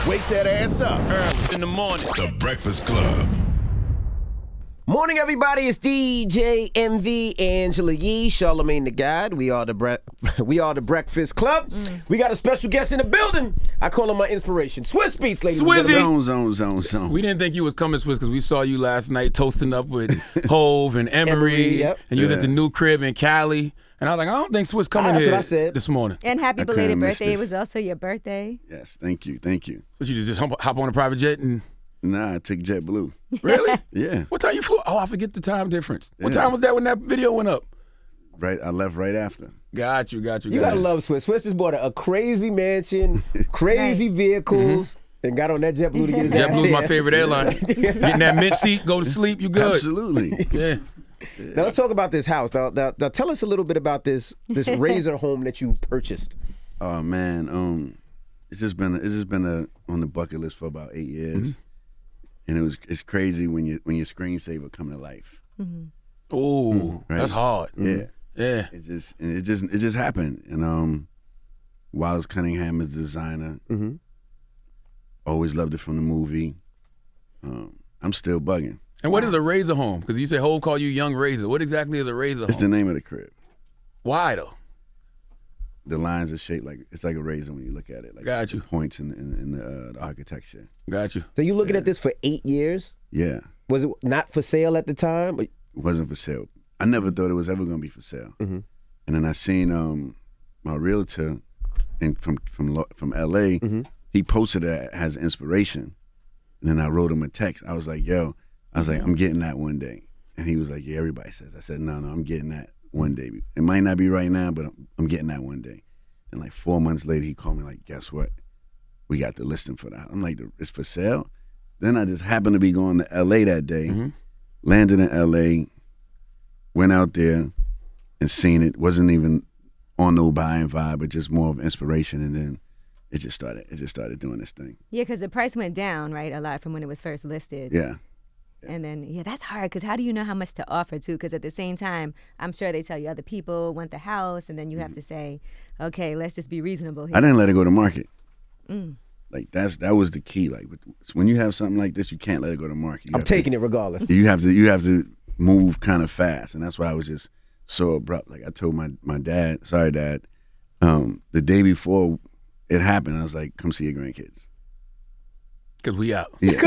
Wake that ass up. Early in the morning. The Breakfast Club. Morning, everybody. It's DJ MV, Angela Yee, Charlamagne the God. We are the Breakfast Club. We got a special guest in the building. I call him my inspiration. Swizz Beatz, ladies and gentlemen. Zone. We didn't think you was coming, Swizz, because we saw you last night toasting up with Hove and Emery, Yep. and you was at the new crib in Cali. And I was like, I don't think Swizz coming That's here what I said. this morning. And happy I belated couldn't miss birthday. It this. was also your birthday. Yes, thank you. But you just hop on a private jet and... Nah, I took JetBlue. Really? Yeah, What time you flew? Oh, I forget the time difference. What Yeah. time was that when that video went up? right. I left right after. Got you. You gotta love Swizz. Swizz just bought a crazy mansion, crazy vehicles, and got on that JetBlue to get his ass JetBlue's my there. favorite airline. Getting that mint seat, go to sleep, you good. Absolutely. Yeah. Now let's talk about this house. Now, tell us a little bit about this Razor home that you purchased. Oh man, it's just been on the bucket list for about 8 years, and it's crazy when your screensaver come to life. Ooh, Right. that's hard. Yeah, Yeah. it just happened. And Wallace Cunningham is the designer. Always loved it from the movie. I'm still bugging. And what is a Razor home? Because you say Hove call you Young Razor. What exactly is a Razor It's the home? name of the crib. Why though? The lines are shaped like it's like a razor when you look at it. Like Got the you. points in the architecture. Got you. So you looking at this for 8 years? Yeah, Was it not for sale at the time? it wasn't for sale. I never thought it was ever going to be for sale. And then I seen my realtor from LA. He posted it as inspiration, and then I wrote him a text. I was like, I'm getting that one day. And he was like, yeah, everybody says. I said, no, I'm getting that one day. It might not be right now, but I'm getting that one day. And like 4 months later, he called me like, guess what? We got the listing for that. I'm like, it's for sale? Then I just happened to be going to LA that day, landed in LA, went out there and seen it. Wasn't even on no buying vibe, but just more of inspiration. And then it just started doing this thing. Yeah, because the price went down, right, a lot from when it was first listed. Yeah. And then, yeah, that's hard because how do you know how much to offer, too? Because at the same time, I'm sure they tell you other people want the house, and then you have to say, okay, let's just be reasonable here. I didn't let it go to market. Like that was the key. Like when you have something like this, you can't let it go to market. I'm taking it regardless. You have to move kind of fast, and that's why I was just so abrupt. Like I told my dad, sorry dad, the day before it happened, I was like, come see your grandkids. Because we out. Yeah.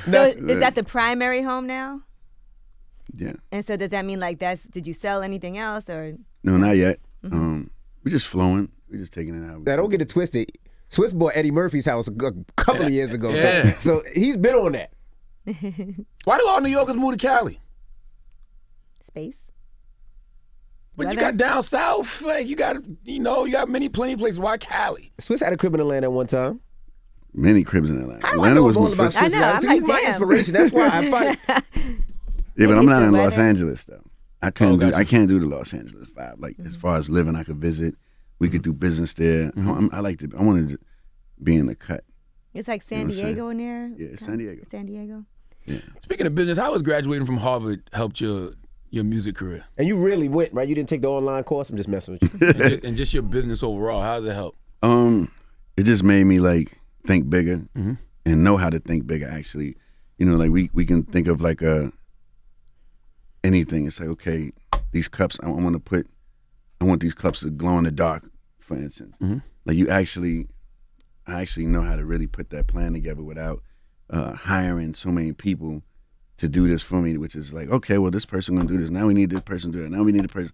So is that the primary home now? Yeah. And so does that mean like did you sell anything else or? No, not yet. We're just flowing. We're just taking it out. Now don't get it twisted. Swizz bought Eddie Murphy's house a couple of years ago. Yeah. So he's been on that. Why do all New Yorkers move to Cali? Space? But you Weather? got down south, like you got plenty places. Why Cali? Swizz had a crib in Atlanta at one time. Many cribs in Atlanta. I Atlanta know was all my about first. I Swizz. know, I'm He's like, my damn. inspiration. That's why I fight. Yeah, but I'm not in Eastern Los weather. Angeles though. I can't gotcha. I can't do the Los Angeles vibe. Like as far as living, I could visit. We could do business there. I wanted to be in the cut. It's like San You know what I'm Diego in there? Yeah, it's San Diego. San Diego? Speaking of business, how has graduating from Harvard helped your music career And you really went, right? You didn't take the online course? I'm just messing with you. and just your business overall? How does it help? It just made me like think bigger and know how to think bigger. Actually, like we can think of like anything. It's like, okay, these cups. I want these cups to glow in the dark, for instance. Like I actually know how to really put that plan together without hiring so many people to do this for me. Which is like, okay, well, this person gonna do this. Now we need this person to do it. Now we need a person.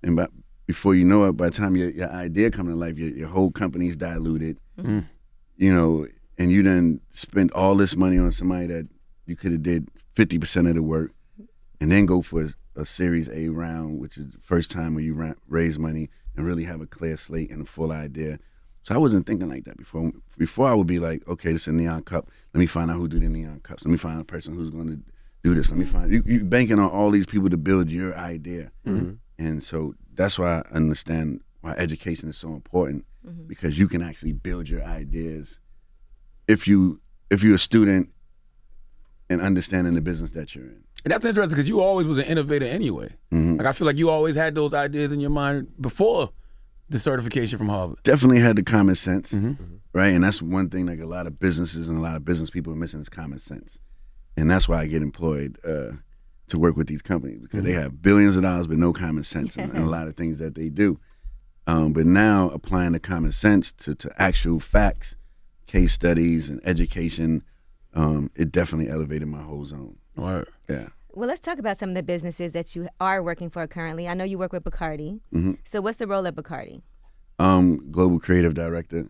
And before you know it, by the time your idea comes to life, your whole company's diluted. And you done spent all this money on somebody that you could have did 50% of the work, and then go for a Series A round, which is the first time where you raise money and really have a clear slate and a full idea. So I wasn't thinking like that before. Before I would be like, okay, this is a neon cup. Let me find out who do the neon cups. Let me find a person who's going to do this. Let me find you banking on all these people to build your idea. And so that's why I understand why education is so important, because you can actually build your ideas if you're a student and understanding the business that you're in. And that's interesting because you always was an innovator anyway. Like I feel like you always had those ideas in your mind before the certification from Harvard. Definitely had the common sense, right? And that's one thing like a lot of businesses and a lot of business people are missing is common sense. And that's why I get employed to work with these companies because they have billions of dollars but no common sense in a lot of things that they do. But now applying the common sense to actual facts, case studies, and education, it definitely elevated my whole zone. Word. Yeah. Well, let's talk about some of the businesses that you are working for currently. I know you work with Bacardi. So what's the role at Bacardi? Global creative director.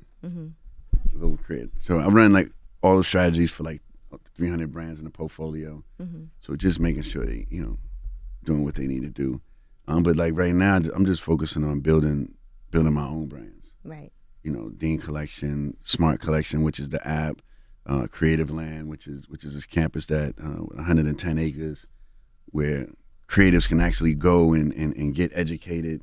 Global creative. So I run like all the strategies for like 300 brands in the portfolio. So just making sure they, doing what they need to do. But like right now, I'm just focusing on building my own brands. Right. Dean Collection, Smart Collection, which is the app, Creative Land, which is this campus that 110 acres, where creatives can actually go and get educated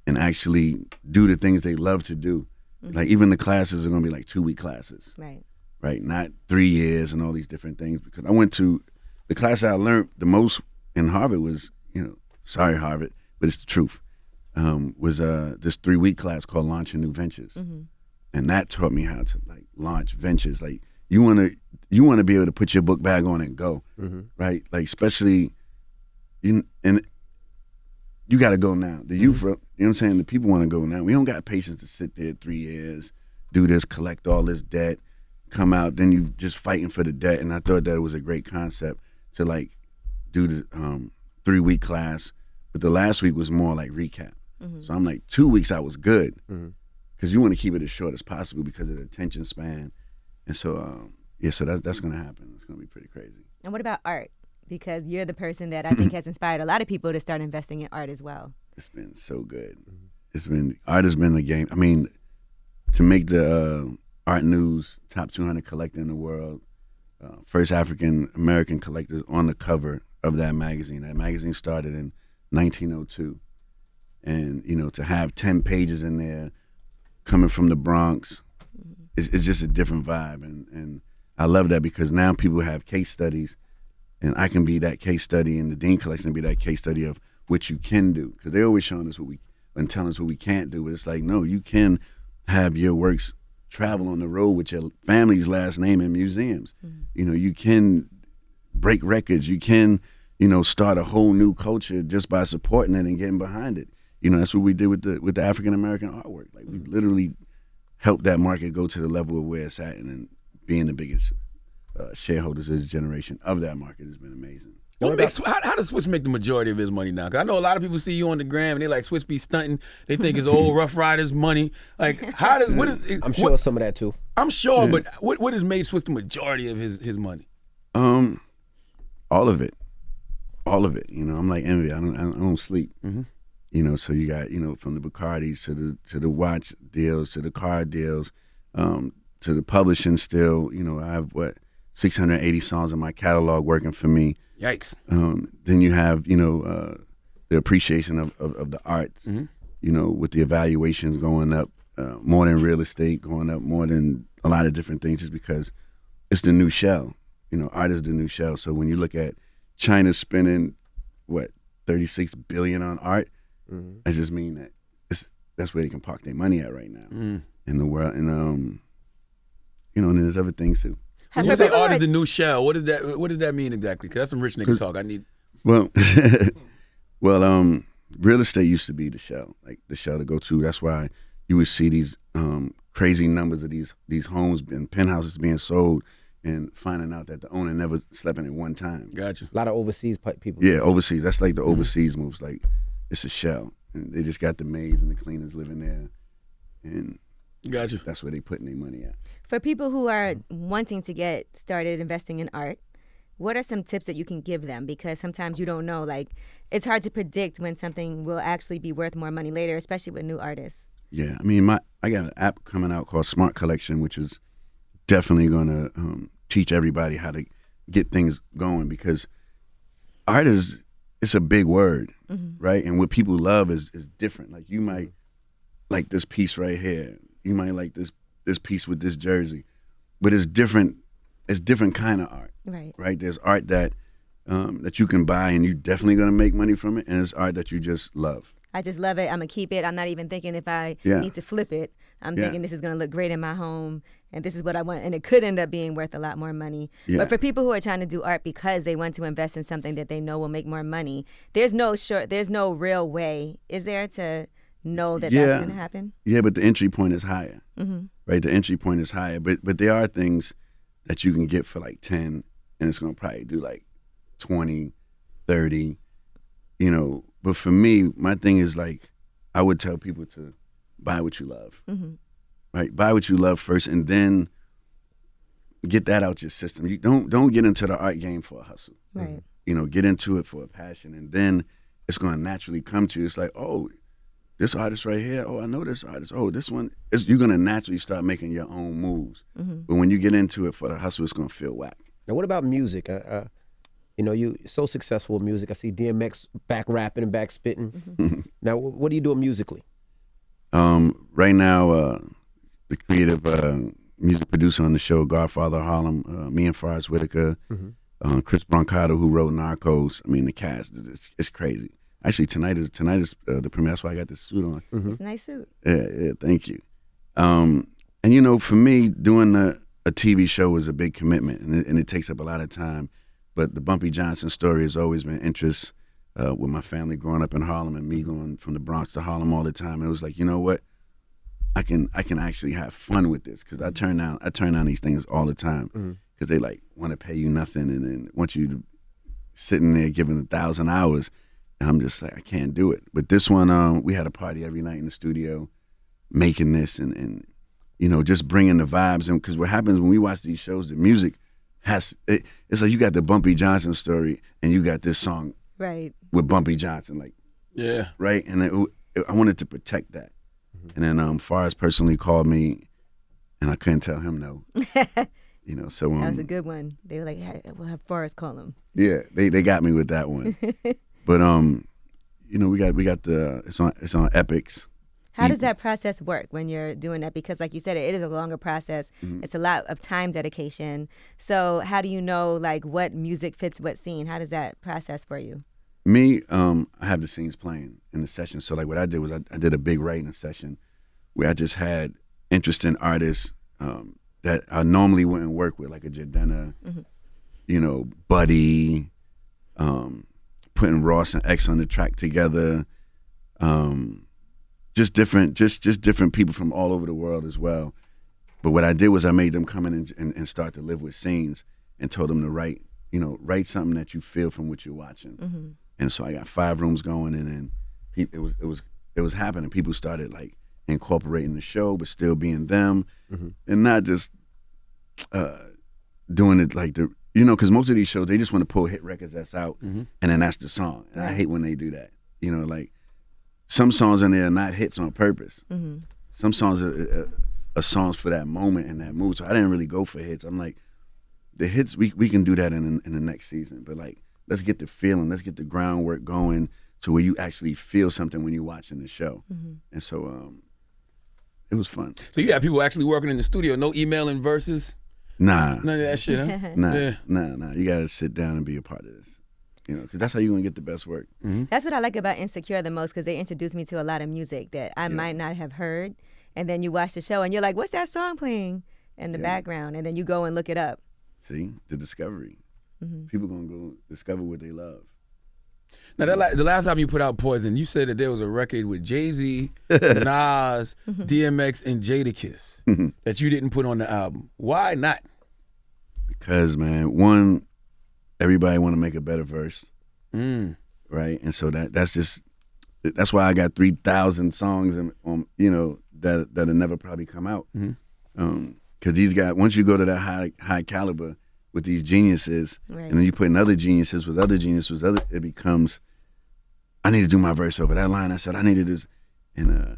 and actually do the things they love to do. Like even the classes are going to be like 2-week classes. Right, not 3 years and all these different things. Because I went to the class I learned the most in Harvard was, sorry Harvard, but it's the truth. Was this 3-week class called Launching New Ventures, and that taught me how to like launch ventures. Like you want to be able to put your book bag on and go, right? Like especially, and you got to go now. The youth, you know what I'm saying? The people want to go now. We don't got patience to sit there 3 years, do this, collect all this debt, come out, then you just fighting for the debt. And I thought that was a great concept to like do the 3-week class, but the last week was more like recap. So I'm like 2 weeks I was good because you want to keep it as short as possible because of the attention span. And so so that's going to happen. It's going to be pretty crazy. And what about art? Because you're the person that I think has inspired a lot of people to start investing in art as well. It's been so good. Art has been the game. I mean, to make the Art News top 200 collector in the world, first African American collectors on the cover of that magazine. That magazine started in 1902. And, to have 10 pages in there coming from the Bronx, it's just a different vibe. And I love that because now people have case studies, and I can be that case study, and the Dean Collection be that case study of what you can do. Because they're always showing us and telling us what we can't do. But it's like, no, you can have your works travel on the road with your family's last name in museums. You can break records. You can, start a whole new culture just by supporting it and getting behind it. That's what we did with the African American artwork. Like we literally helped that market go to the level of where it's at, and then being the biggest shareholders of this generation of that market has been amazing. How does Swizz make the majority of his money now? Because I know a lot of people see you on the gram and they're like, Swizz be stunting. They think it's old Rough Riders money. Like, I'm sure some of that too. I'm sure, but what has made Swizz the majority of his money? All of it. I'm like Envy. I don't sleep. So you got, from the Bacardis to the watch deals, to the car deals, to the publishing still, I have 680 songs in my catalog working for me. Yikes. Then you have, the appreciation of the arts, with the evaluations going up more than real estate, going up more than a lot of different things, just because it's the new shell. Art is the new shell. So when you look at China spending, 36 billion on art, I just mean that that's where they can park their money at right now in the world. And, and then there's other things too. When you say art is the new shell, what does that mean exactly? Because that's some rich nigga talk. Well, real estate used to be the shell, like the shell to go to. That's why you would see these crazy numbers of these homes and penthouses being sold, and finding out that the owner never slept in it one time. Gotcha. A lot of overseas people. Yeah, overseas. That's like the overseas moves. Like it's a shell, and they just got the maids and the cleaners living there, and gotcha. That's where they putting their money at. For people who are wanting to get started investing in art, what are some tips that you can give them? Because sometimes you don't know. Like it's hard to predict when something will actually be worth more money later, especially with new artists. Yeah, I mean, I got an app coming out called Smart Collection, which is definitely going to teach everybody how to get things going, because art it's a big word, right? And what people love is different. Like you might like this piece right here. You might like this piece with this jersey, but it's different. It's different kind of art, right? There's art that that you can buy and you're definitely going to make money from it, and it's art that you just love. I just love it. I'm gonna keep it. I'm not even thinking if I Yeah. need to flip it. I'm Yeah. thinking this is gonna look great in my home, and this is what I want. And it could end up being worth a lot more money. Yeah. But for people who are trying to do art because they want to invest in something that they know will make more money, there's no real way, is there, to know that Yeah. that's gonna happen? Yeah, but the entry point is higher, Mm-hmm. right? The entry point is higher, but there are things that you can get for like 10, and it's gonna probably do like 20, 30, you know. But for me, my thing is like, I would tell people to buy what you love, Mm-hmm. right? Buy what you love first, and then get that out your system. You don't get into the art game for a hustle. Right. You know, get into it for a passion, and then it's going to naturally come to you. It's like, oh, this artist right here. Oh, I know this artist. Oh, this one. You're going to naturally start making your own moves. Mm-hmm. But when you get into it for the hustle, it's going to feel whack. Now, what about music? You know, you're so successful in music. I see DMX back rapping and back spitting. Mm-hmm. Now, what are you doing musically? Right now, the creative music producer on the show, Godfather of Harlem, me and Forrest Whitaker, Chris Brancato, who wrote Narcos. I mean, the cast, it's crazy. Actually, tonight is the premiere. That's why I got this suit on. It's a nice suit. Yeah, thank you. And you know, for me, doing a TV show was a big commitment, and it takes up a lot of time. But the Bumpy Johnson story has always been interest with my family growing up in Harlem, and me going from the Bronx to Harlem all the time. And it was like, you know what, I can actually have fun with this, because I turn down these things all the time because they like want to pay you nothing and then want you to sitting there giving 1,000 hours. And I'm just like, I can't do it. But this one, we had a party every night in the studio, making this and you know, just bringing the vibes in. Because what happens when we watch these shows, the music it's like you got the Bumpy Johnson story and you got this song Right. with Bumpy Johnson, like, Yeah. right? And I wanted to protect that. And then Forrest personally called me, and I couldn't tell him no. You know, so That was a good one. They were like, hey, we'll have Forrest call him. yeah, they got me with that one. But you know, we got the it's on Epics. How does that process work when you're doing that? Because like you said, it is a longer process. It's a lot of time dedication. So how do you know like what music fits what scene? How does that process for you? Me, I have the scenes playing in the session. So like what I did was I did a big writing session where I just had interesting artists that I normally wouldn't work with, like a Jadena, you know, Buddy, putting Ross and X on the track together. Just different people from all over the world as well. But what I did was I made them come in and start to live with scenes, and told them to write something that you feel from what you're watching. And so I got 5 rooms going, and then it was happening. People started like incorporating the show, but still being them, and not just doing it like because most of these shows they just want to pull hit records that's out, and then that's the song. And I hate when they do that. You know, like some songs in there are not hits on purpose. Some songs are songs for that moment and that mood. So I didn't really go for hits. I'm like, the hits we can do that in the next season, but like let's get the feeling, let's get the groundwork going to where you actually feel something when you're watching the show. And so it was fun. So you got people actually working in the studio, no emailing verses, Nah, none of that shit, huh? nah. Yeah. You gotta sit down and be a part of this. You know, because that's how you're gonna get the best work. That's what I like about Insecure the most, because they introduced me to a lot of music that I might not have heard. And then you watch the show and you're like, what's that song playing in the background? And then you go and look it up. See, the discovery. People gonna go discover what they love. Now, the last time you put out Poison, you said that there was a record with Jay-Z, Nas, DMX, and Jadakiss that you didn't put on the album. Why not? Because, man, one, everybody want to make a better verse, right? And so that's why I got 3,000 songs, that'll never probably come out. Because these guys, once you go to that high caliber with these geniuses, Right. and then you put in other geniuses with other geniuses, it becomes, I need to do my verse over that line. I said, I need to do this. And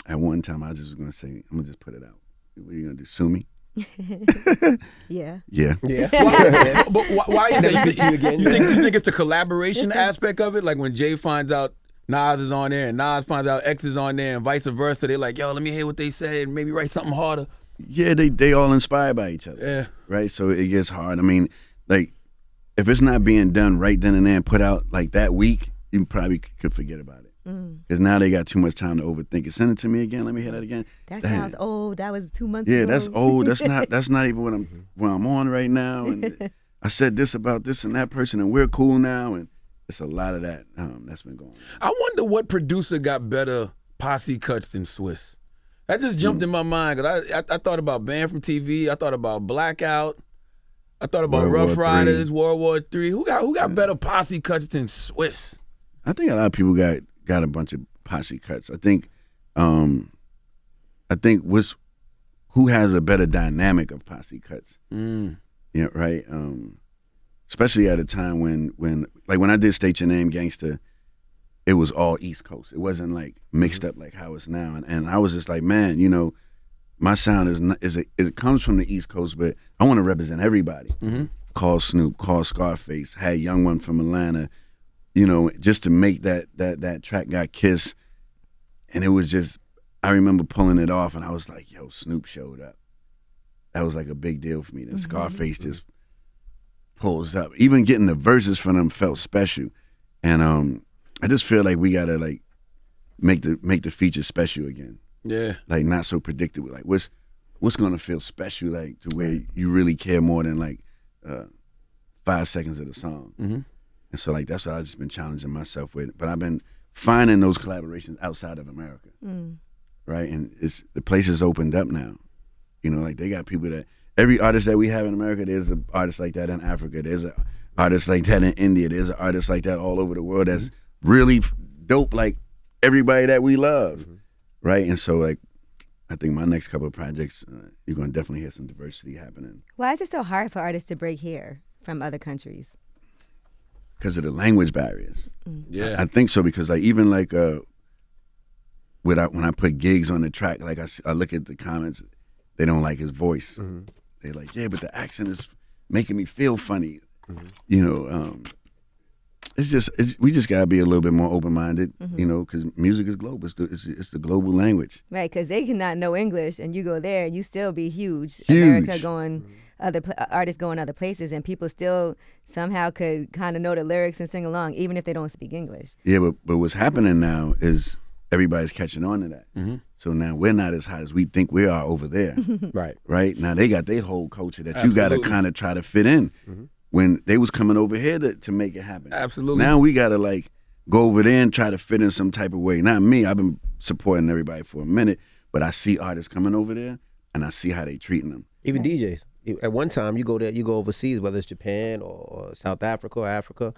at one time, I just was going to say, I'm going to just put it out. What are you going to do, sue me? Yeah. Yeah. Yeah. But why is that? Never you again. You think it's the collaboration aspect of it? Like when Jay finds out Nas is on there and Nas finds out X is on there and vice versa, they're like, yo, let me hear what they said and maybe write something harder. Yeah, they all inspired by each other. Yeah. Right? So it gets hard. I mean, like, if it's not being done right then and there and put out like that week, you probably could forget about it. Because now they got too much time to overthink it. Send it to me again. Let me hear that again. That Damn. sounds old. That was 2 months ago. Yeah, that's old. That's not even what I'm on right now. And I said this about this and that person, and we're cool now. And it's a lot of that that's been going on. I wonder what producer got better posse cuts than Swiss. That just jumped in my mind because I thought about Band from TV. I thought about Blackout. I thought about World Rough War Riders, World War III. Who got better posse cuts than Swiss? I think a lot of people got a bunch of posse cuts. I think who has a better dynamic of posse cuts. Yeah, right. Especially at a time when I did State Your Name Gangsta, it was all East Coast. It wasn't like mixed up like how it's now. And I was just like, man, you know, my sound it comes from the East Coast, but I want to represent everybody. Call Snoop, call Scarface, had Young One from Atlanta, you know, just to make that track got Kiss. And it was just, I remember pulling it off and I was like, yo, Snoop showed up. That was like a big deal for me. Then Scarface just pulls up. Even getting the verses from them felt special. And I just feel like we gotta like make the feature special again. Yeah. Like not so predictable. Like what's gonna feel special like to where you really care more than like 5 seconds of the song. And so like that's what I've just been challenging myself with. But I've been finding those collaborations outside of America. Right? And the place is opened up now. You know, like they got people that every artist that we have in America, there's an artist like that in Africa. There's an artist like that in India. There's an artist like that all over the world that's really dope like everybody that we love. Right? And so like I think my next couple of projects, you're going to definitely hear some diversity happening. Why is it so hard for artists to break here from other countries? Because of the language barriers. Yeah. I think so because like even like when I put gigs on the track, like I look at the comments, they don't like his voice. They're like, yeah, but the accent is making me feel funny. You know, we just gotta be a little bit more open-minded, you know, because music is global. It's the global language. Right, because they cannot know English, and you go there, and you still be huge. Huge. America going, artists going other places, and people still somehow could kind of know the lyrics and sing along, even if they don't speak English. Yeah, but what's happening now is everybody's catching on to that. So now we're not as hot as we think we are over there. Right? Now they got their whole culture that you got to kind of try to fit in. When they was coming over here to make it happen. Absolutely. Now we got to like go over there and try to fit in some type of way. Not me. I've been supporting everybody for a minute, but I see artists coming over there and I see how they treating them. Even DJs. At one time, you go overseas, whether it's Japan or South Africa or Africa,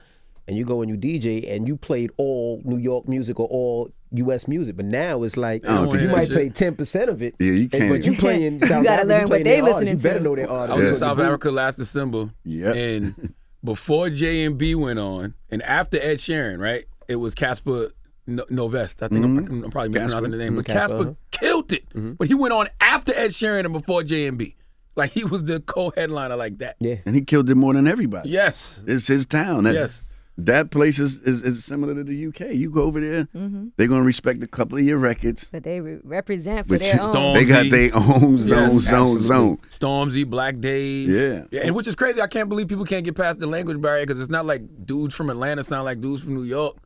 and you go and you DJ and you played all New York music or all U.S. music. But now it's like you might play 10% of it. Yeah, you can't. But you playing South gotta Africa, learn what they listening You better to. know their I artists. was in South Africa last December. Yep. And before J&B went on, and after Ed Sheeran, right, it was Casper Novest. I think I'm probably mispronouncing the name. But Casper killed it. But he went on after Ed Sheeran and before J&B. Like he was the co-headliner like that. Yeah. And he killed it more than everybody. Yes. It's his town. Yes. That place is similar to the UK. You go over there, they're going to respect a couple of your records. But they represent for But their own. Stormzy. They got their own Yes, zone. Stormzy, Black Dave. Yeah. And which is crazy. I can't believe people can't get past the language barrier because it's not like dudes from Atlanta sound like dudes from New York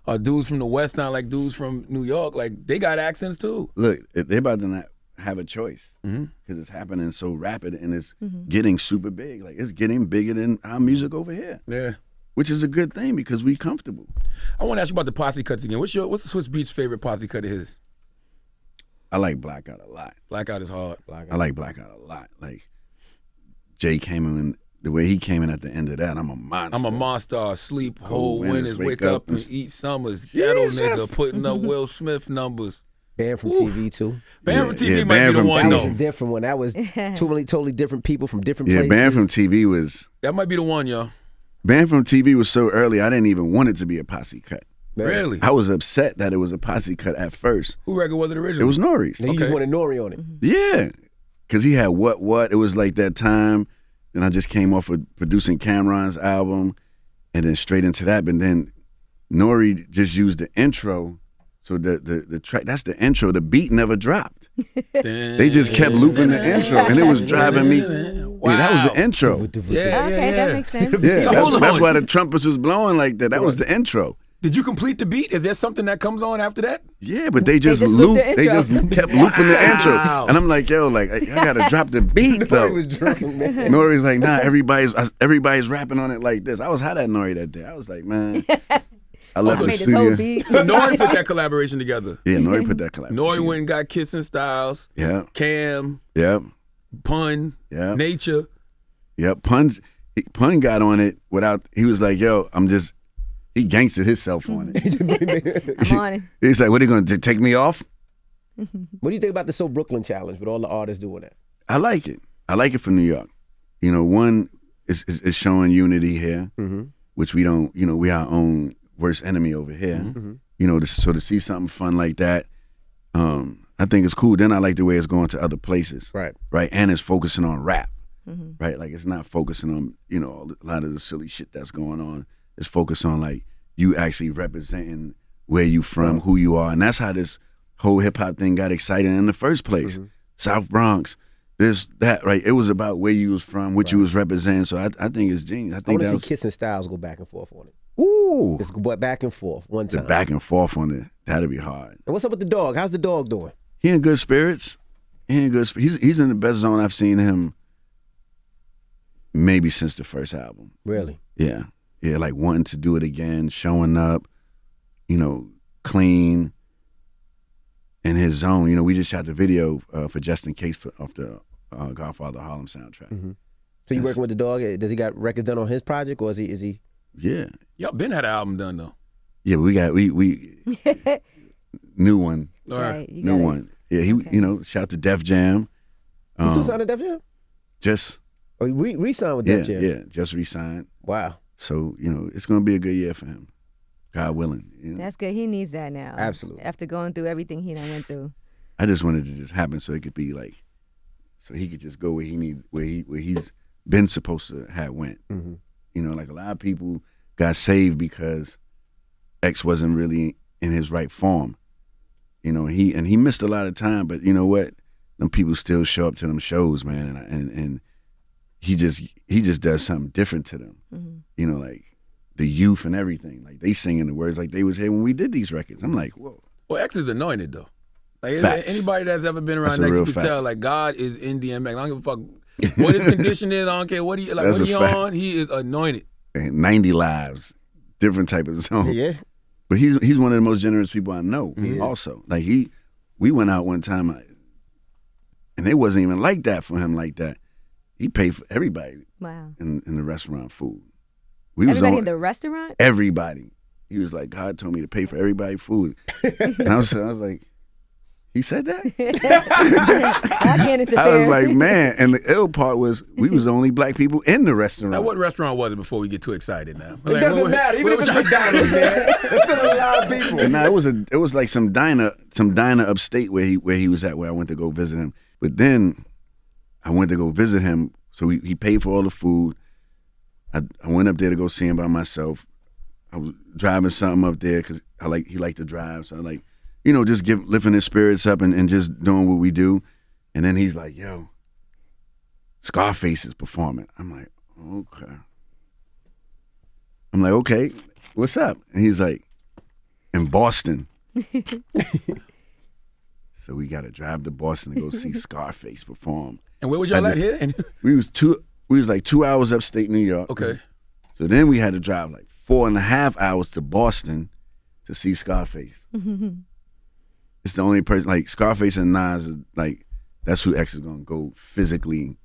or dudes from the West sound like dudes from New York. Like, they got accents too. Look, they're about to not have a choice because it's happening so rapid and it's getting super big. Like, it's getting bigger than our music over here. Yeah. Which is a good thing because we comfortable. I want to ask you about the posse cuts again. What's the Swiss Beats favorite posse cut of his? I like Blackout a lot. Blackout is hard. I like Blackout a lot. Like, Jay came in, the way he came in at the end of that, I'm a monster. I'm a monster. Sleep, Cold whole winners, winners, wake up and eat summers. Ghetto Jesus. nigga putting up Will Smith numbers. Band from TV too. Band from TV might Band be the from one That was a though. different one. That was totally different people from different Yeah, places. Band from TV was That might be the one, y'all. Band from TV was so early. I didn't even want it to be a posse cut. Man. Really? I was upset that it was a posse cut at first. Who record was it It originally? was Nori's. He just wanted Nori on it. Yeah, because he had what. It was like that time. Then I just came off of producing Cameron's album, and then straight into that. But then Nori just used the intro. So the track, that's the intro. The beat never dropped. They just kept looping the intro, and it was driving me. Yeah, that was the intro. Yeah, Okay, that makes sense. Yeah, So hold that's on. why the trumpets was blowing like that. That was the intro. Did you complete the beat? Is there something that comes on after that? Yeah, but they just just loop. looped the They intro. just kept looping the intro, Wow. and I'm like, yo, like I gotta drop the beat though. Nori was drunk, man. Nori's like, nah, everybody's rapping on it like this. I was hot at Nori that day. I was like, man, I left I the made this whole studio. beat. So Nori put that collaboration together. Yeah, Nori put that collaboration. Nori went and got Kissing Styles, Yeah, Cam, yeah, Pun, yeah, Nature. yeah. Pun got on it without. He was like, yo, he gangstered himself on it. I'm on it. He's like, what are you gonna take me off? What do you think about the So Brooklyn challenge with all the artists doing that? I like it. I like it for New York. You know, one is showing unity here, which we don't. You know, we our own worst enemy over here. You know, to see something fun like that, I think it's cool. Then I like the way it's going to other places, Right. right, and it's focusing on rap, right. Like it's not focusing on a lot of the silly shit that's going on. It's focused on like you actually representing where you from, who you are, and that's how this whole hip hop thing got exciting in the first place. South Bronx, this, that, right? It was about where you was from, what you was representing. So I think it's genius. I I think want that to was see Kiss and Styles go back and forth on it. ooh, Just go back and forth one the time. back and forth on it. That'd be hard. And what's up with the dog? How's the dog doing? He in good spirits. He's in the best zone I've seen him maybe since the first album. Really? Yeah. Yeah, like wanting to do it again, showing up, clean, in his zone. We just shot the video for Justin Case off the Godfather Harlem soundtrack. So you Yes. working with the dog? Does he got records done on his project, or is he? Yeah. Y'all been had an album done though. Yeah, but we new one. All right. Right. You New gotta- one. Yeah, he shout to Def Jam. He still signed to Def Jam? Just Oh, he re-signed with yeah, Def Jam? yeah, just re-signed. Wow. So, it's gonna be a good year for him. God willing. That's good. He needs that now. Absolutely. After going through everything he done went through. I just wanted to just happen so it could be like, so he could just go where he's been supposed to have went. Like a lot of people got saved because X wasn't really in his right form. He missed a lot of time, but you know what? Them people still show up to them shows, man, and he just does something different to them. Like the youth and everything. Like they singing the words like they was here when we did these records. I'm like, whoa. Well, X is anointed though. Like Facts. anybody that's ever been That's around a X real can fact. tell, like God is in DMX. I don't give a fuck what his condition is. I don't care what he That's what he a fact. on. He is anointed. And 90 lives, different type of zone. Yeah. But he's one of the most generous people I know. Also, like we went out one time, and it wasn't even like that for him. Like that, he paid for everybody Wow. in the restaurant food. We was Everybody on in the restaurant? everybody. He was like, God told me to pay for everybody food, and I was like, he said that. I can't interfere. I was like, man. And the ill part was we was the only black people in the restaurant. Now, what restaurant was it before we get too excited now? It doesn't matter. Even if it's McDonald's, man. There's still a lot of people. And now it was like some diner upstate where he was at, where I went to go visit him. But then I went to go visit him, so he paid for all the food. I went up there to go see him by myself. I was driving something up there because he liked to drive, so I like, just lifting his spirits up and just doing what we do. And then he's like, yo, Scarface is performing. I'm like, okay, what's up? And he's like, in Boston. So we got to drive to Boston to go see Scarface perform. And where was y'all at here? And, We was like 2 hours upstate New York. okay. So then we had to drive like 4.5 hours to Boston to see Scarface. It's the only person, like Scarface and Nas is like, that's who X is gonna go physically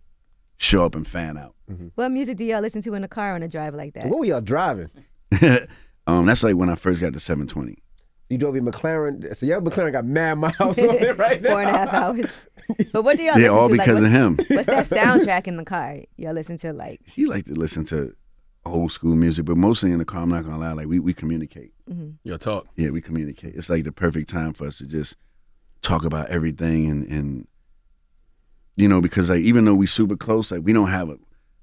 show up and fan out. What music do y'all listen to in the car on a drive like that? What were y'all driving? That's like when I first got the 720. You drove your McLaren. So your McLaren got mad miles on it right now. 4.5 hours. But what do y'all Yeah, listen all to? because of him. What's that soundtrack in the car? Y'all listen to like He liked to listen to old school music, but mostly in the car, I'm not gonna lie, like we communicate. Y'all talk. Yeah, we communicate. It's like the perfect time for us to just talk about everything and because like even though we super close, like we don't have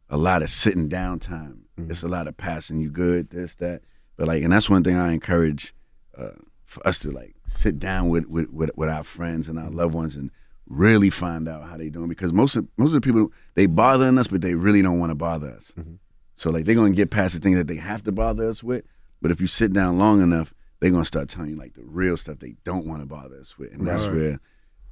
a lot of sitting down time. It's a lot of passing you good, this, that. But like, and that's one thing I encourage for us to like sit down with our friends and our loved ones and really find out how they doing, because most of the people, they bothering us, but they really don't want to bother us. So like they're gonna get past the things that they have to bother us with, But if you sit down long enough, they're gonna start telling you like the real stuff they don't want to bother us with, and that's where,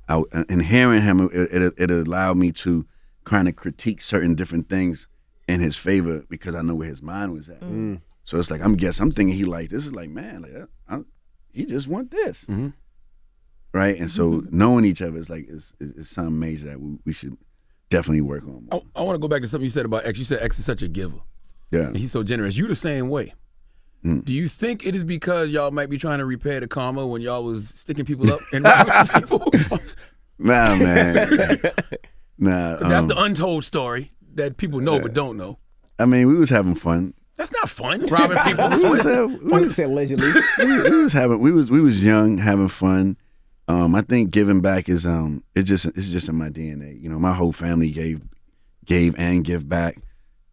and hearing him, it allowed me to kind of critique certain different things in his favor because I know where his mind was at. So it's like I'm thinking he like this is like man, like he just want this, right? And so knowing each other is like is something major that we should definitely work on. I want to go back to something you said about X. You said X is such a giver. Yeah, And he's so generous. You the same way. Do you think it is because y'all might be trying to repair the karma when y'all was sticking people up and robbing people? Nah, man. Nah, That's the untold story that people know but don't know. I mean, we was having fun. That's not fun, robbing people. Funny say allegedly. we was young, having fun. I think giving back is it's just in my DNA. You know, my whole family gave and give back.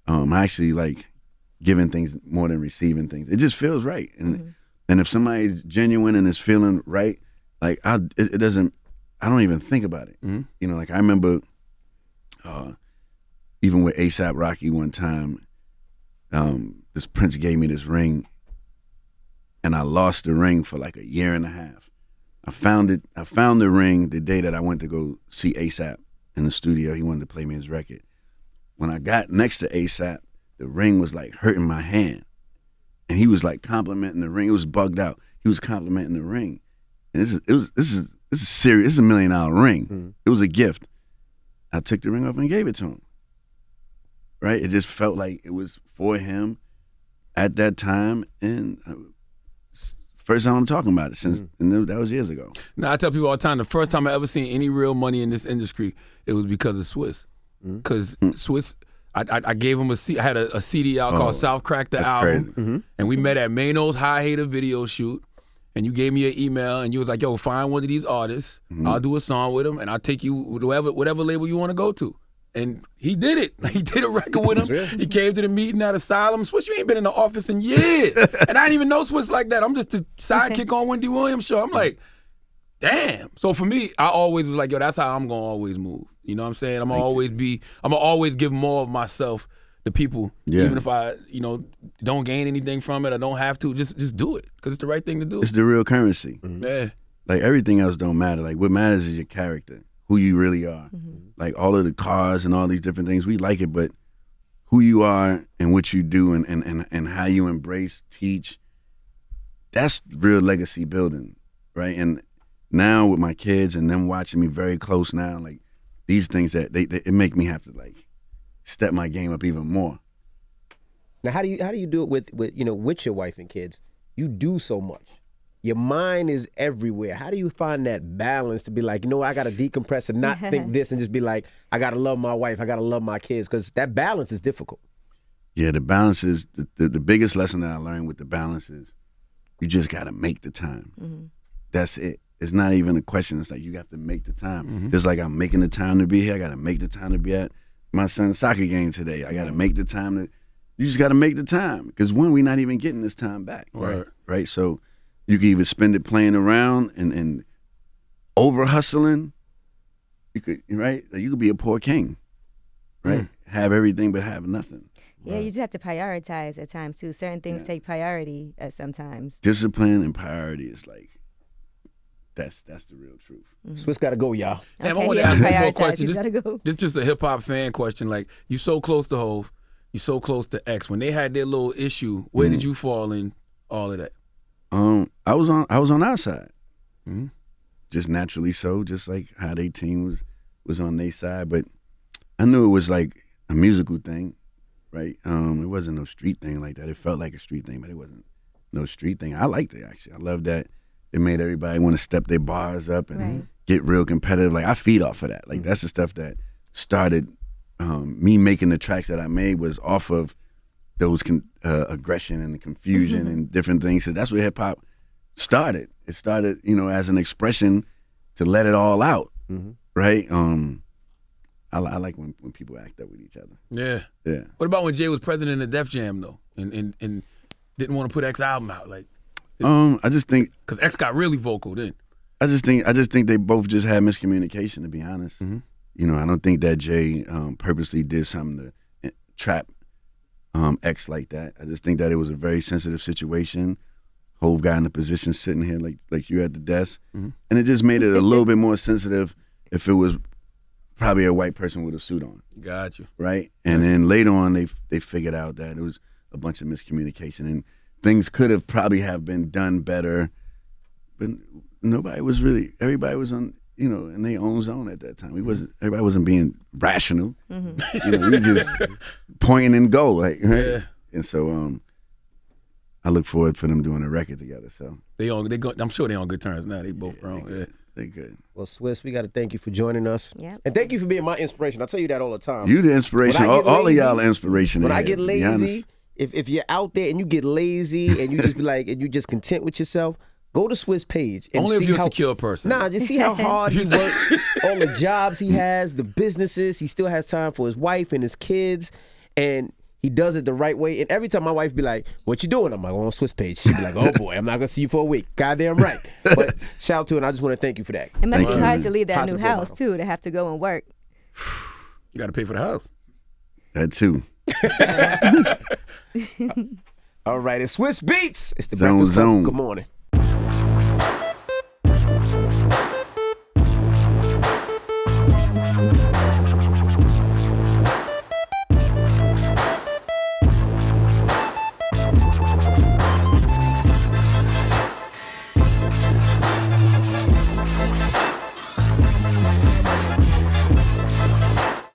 I actually like giving things more than receiving things. It just feels right, and if somebody's genuine and is feeling right, like it doesn't. I don't even think about it. You know, like I remember, even with A$AP Rocky one time, this Prince gave me this ring, and I lost the ring for like a year and a half. I found the ring the day that I went to go see A$AP in the studio. He wanted to play me his record. When I got next to A$AP, the ring was like hurting my hand, and he was like complimenting the ring. It was bugged out. He was complimenting the ring, and this is serious. This is $1 million ring. It was a gift. I took the ring off and gave it to him. Right? It just felt like it was for him at that time, and first time I'm talking about it since, and that was years ago. Now I tell people all the time, the first time I ever seen any real money in this industry, it was because of Swiss. Because Swiss, I gave him I had a CD out called South Crack the album, and we met at Mano's High Hater video shoot, and you gave me an email, and you was like, yo, find one of these artists, I'll do a song with him, and I'll take you whatever label you want to go to. And he did it. He did a record with him. He came to the meeting at Asylum. Swiss, you ain't been in the office in years. And I didn't even know Swiss like that. I'm just a sidekick on Wendy Williams' show. I'm like, damn. So for me, I always was like, yo, that's how I'm going to always move. You know what I'm saying? I'm going to always give more of myself to people. Yeah. Even if I, don't gain anything from it, I don't have to. Just do it because it's the right thing to do. It's the real currency. Yeah. Like everything else don't matter. Like what matters is your character, who you really are. Like all of the cars and all these different things, we like it, but who you are and what you do and how you embrace, teach, that's real legacy building, right? And now with my kids and them watching me very close now, like these things that it make me have to like step my game up even more. Now, how do you do it with your wife and kids? You do so much. Your mind is everywhere. How do you find that balance to be like, I got to decompress and not think this and just be like, I got to love my wife, I got to love my kids, because that balance is difficult. Yeah, the balance is, the biggest lesson that I learned with the balance is you just got to make the time. That's it. It's not even a question. It's like you have to make the time. Just like I'm making the time to be here, I got to make the time to be at my son's soccer game today. I got to make the time you just got to make the time, because we're not even getting this time back. Right? So you can either spend it playing around and over hustling. You could, right? You could be a poor king, right? Have everything but have nothing. Yeah, you just have to prioritize at times too. Certain things take priority at sometimes. Discipline and priority is like, that's the real truth. Swiss got to go, y'all. I want to ask one more question. He's gotta go. This is just a hip hop fan question. Like, you so close to Hov, you so close to X. When they had their little issue, where did you fall in all of that? I was on our side, just naturally so, just like how they team was on their side. But I knew it was like a musical thing, right? It wasn't no street thing like that. It felt like a street thing, but it wasn't no street thing. I liked it actually. I love that it made everybody want to step their bars up and get real competitive. Like I feed off of that. Like that's the stuff that started me making the tracks that I made was off of those aggression and the confusion and different things. So that's where hip hop started. It started, as an expression to let it all out, right? I like when people act up with each other. Yeah. Yeah. What about when Jay was president of Def Jam though, and didn't want to put X album out? Like, I just think because X got really vocal then. I just think they both just had miscommunication, to be honest. I don't think that Jay purposely did something to trap X like that. I just think that it was a very sensitive situation. Hove got in a position sitting here like you at the desk, and it just made it a little bit more sensitive if it was probably a white person with a suit on. Got you. Right? And then later on, they figured out that it was a bunch of miscommunication, and things could have probably have been done better, but everybody was on, in their own zone at that time. Everybody wasn't being rational. We just point and go, right? Yeah. And so I look forward for them doing a record together. So I'm sure they're on good terms now. They both grown. Yeah. They good. Well, Swizz, we got to thank you for joining us. Yep. And thank you for being my inspiration. I tell you that all the time. You the inspiration. All of y'all are inspiration. When I get lazy, if you're out there and you get lazy and you just be like, and you just content with yourself, go to Swizz page. And only see if you're how, a secure person. Nah, just see how hard he works, all the jobs he has, the businesses. He still has time for his wife and his kids. And he does it the right way. And every time my wife be like, what you doing? I'm like, on Swizz page. She be like, oh boy, I'm not going to see you for a week. Goddamn right. But shout out to her, and I just want to thank you for that. It must be you. hard to leave that Positive new house, model. too, to have to go and work. You got to pay for the house. That too. All right, it's Swizz Beats. It's the Zone, Breakfast Club. zone. Good morning.